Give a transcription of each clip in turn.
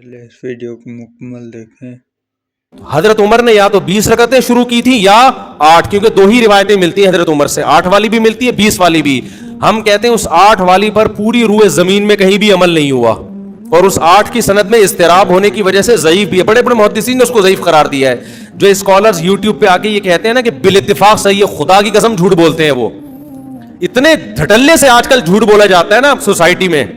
पहले इस वीडियो को मुकम्मल देखें। हजरत उमर ने या तो 20 रकतें शुरू की थी या 8, क्योंकि दो ही रिवायतें मिलती हैं हजरत उमर से, 8 वाली भी मिलती है 20 वाली भी। हम कहते हैं उस 8 वाली पर पूरी रूए जमीन में कहीं भी अमल नहीं हुआ, और उस 8 की सनद में इस्तिराब होने की वजह से ज़ईफ भी है। बड़े बड़े मुहद्दिसीन ने उसको ज़ईफ करार दिया है। जो स्कॉलर्स यूट्यूब पे आके ये कहते हैं ना कि बिल इत्तिफाक सही है, खुदा की कसम झूठ बोलते हैं। वो इतने धटल्ले से आजकल झूठ बोला जाता है ना सोसाइटी में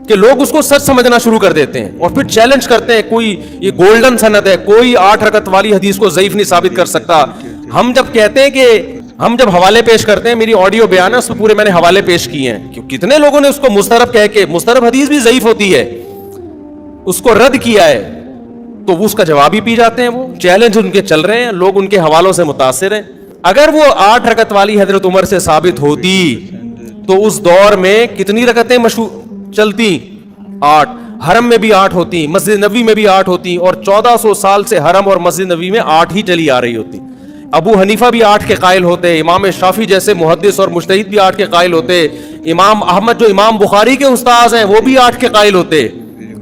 कि लोग उसको सच समझना शुरू कर देते हैं और फिर चैलेंज करते हैं, कोई ये गोल्डन सनद है, कोई 8 रकत वाली हदीस को ज़ईफ नहीं साबित कर सकता। हम जब कहते हैं कि हम जब हवाले पेश करते हैं, मेरी ऑडियो बयान है उसमें पूरे मैंने हवाले पेश किए हैं, क्यों कितने लोगों ने उसको मुस्तरब कह के, मुस्तरब हदीस भी ज़ईफ होती है, उसको रद्द किया है, तो वो उसका जवाब ही पी जाते हैं। वो चैलेंज उनके चल रहे हैं, लोग उनके हवालों से मुतासिर हैं। अगर वो 8 रकत वाली हजरत उमर से साबित होती तो उस दौर में कितनी रकतें मशहूर चलती? 8। हरम में भी 8 होती, मस्जिद नबी में भी 8 होती, और 1400 साल से हरम और मस्जिद नबी में 8 ही चली आ रही होती। अबू हनीफा भी 8 के कायल होते, इमाम शाफी जैसे मुहद्दिस और मुज्तहिद भी 8 के कायल होते, इमाम अहमद जो इमाम बुखारी के उस्ताद हैं वो भी 8 के कायल होते,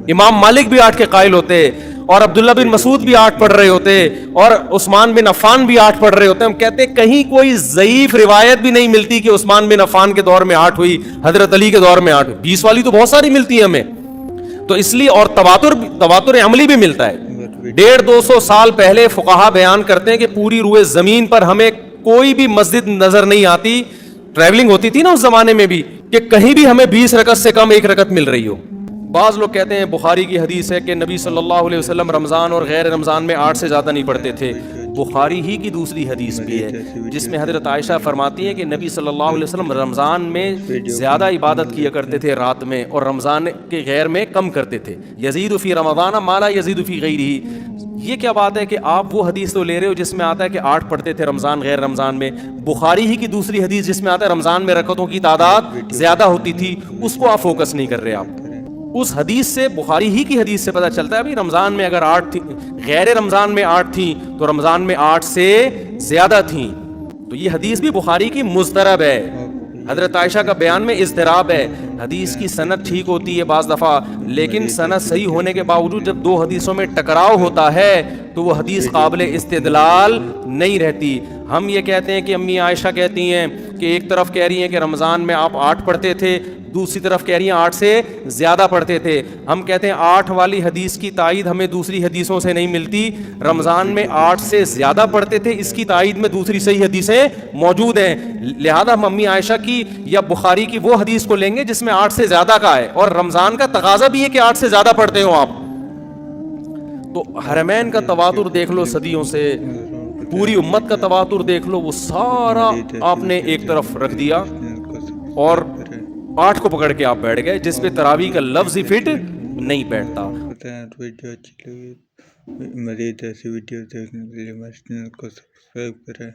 इमाम मालिक भी 8 के कायल होते, और अब्दुल्ला बिन मसूद भी 8 पढ़ रहे होते, और उस्मान बिन अफ़ान भी 8 पढ़ रहे होते। हम कहते हैं कहीं कोई ज़ईफ रिवायत भी नहीं मिलती कि उस्मान बिन अफ़ान के दौर में 8 हुई, हजरत अली के दौर में 8 हुई। 20 वाली तो बहुत सारी मिलती है हमें, तो इसलिए, और तवातुर अमली भी मिलता है। 150-200 साल पहले फुकाहा बयान करते हैं कि पूरी रूए जमीन पर हमें कोई भी मस्जिद नजर नहीं आती, ट्रैवलिंग होती थी ना उस जमाने में भी, कि कहीं भी हमें 20 रकत से कम 1 रकत मिल रही हो। बाज़ लोग कहते हैं बुखारी की हदीस है कि नबी सल्लल्लाहु अलैहि वसल्लम रमज़ान और गैर रमज़ान में 8 से ज़्यादा नहीं पढ़ते थे। बुखारी ही की दूसरी हदीस भी है जिसमें हज़रत आयशा फरमाती हैं कि नबी सल्लल्लाहु अलैहि वसल्लम रमज़ान में ज़्यादा इबादत किया करते थे रात में, और रमज़ान के गैर में कम करते थे। यज़ीदु फ़ी रमज़ान माला यज़ीदु फ़ी गैरिही। ये क्या बात है कि आप वो हदीस तो ले रहे हो जिसमें आता है कि 8 पढ़ते थे रमज़ान गैर रमज़ान में, बुखारी ही की दूसरी हदीस जिसमें आता है रमज़ान में रकतों की तादाद ज़्यादा होती थी, उसको आप फोकस नहीं कर रहे। आप उस हदीस से, बुखारी ही की हदीस से पता चलता है भाई रमज़ान में अगर 8 थी, गैर रमज़ान में 8 थी, तो रमज़ान में 8 से ज़्यादा थी। तो ये हदीस भी बुखारी की मुस्तरब है। हज़रत आयशा का बयान में इज़्तिराब है। हदीस की सनद ठीक होती है बाज़ दफ़ा, लेकिन सनद सही होने के बावजूद जब 2 हदीसों में टकराव होता है तो वो हदीस काबिल इस्तिदलाल नहीं रहती। हम ये कहते हैं कि अम्मी आयशा कहती हैं कि एक तरफ कह रही हैं कि रमज़ान में आप 8 पढ़ते थे, दूसरी तरफ कह रही हैं 8 से ज़्यादा पढ़ते थे। हम कहते हैं 8 वाली हदीस की तायीद हमें दूसरी हदीसों से नहीं मिलती। रमज़ान में 8 से ज़्यादा पढ़ते थे, इसकी तायीद में दूसरी सही हदीसें मौजूद हैं। लिहाजा हम अम्मी आयशा की या बुखारी की वो हदीस को लेंगे जिसमें 8 से ज़्यादा का है, और रमज़ान का तकाजा भी है कि 8 से ज़्यादा पढ़ते हो आप। तो हरमैन का तवातुर देख लो सदियों से, पूरी उम्मत का तवातुर देख लो, वो सारा आपने एक तरफ रख दिया और 8 को पकड़ के आप बैठ गए, जिस पे तरावी का लफ्ज़ ही फिट नहीं बैठता। वीडियो अच्छी लगी, मज़ीद ऐसी वीडियो देखने के लिए मेरे चैनल को सब्सक्राइब करें।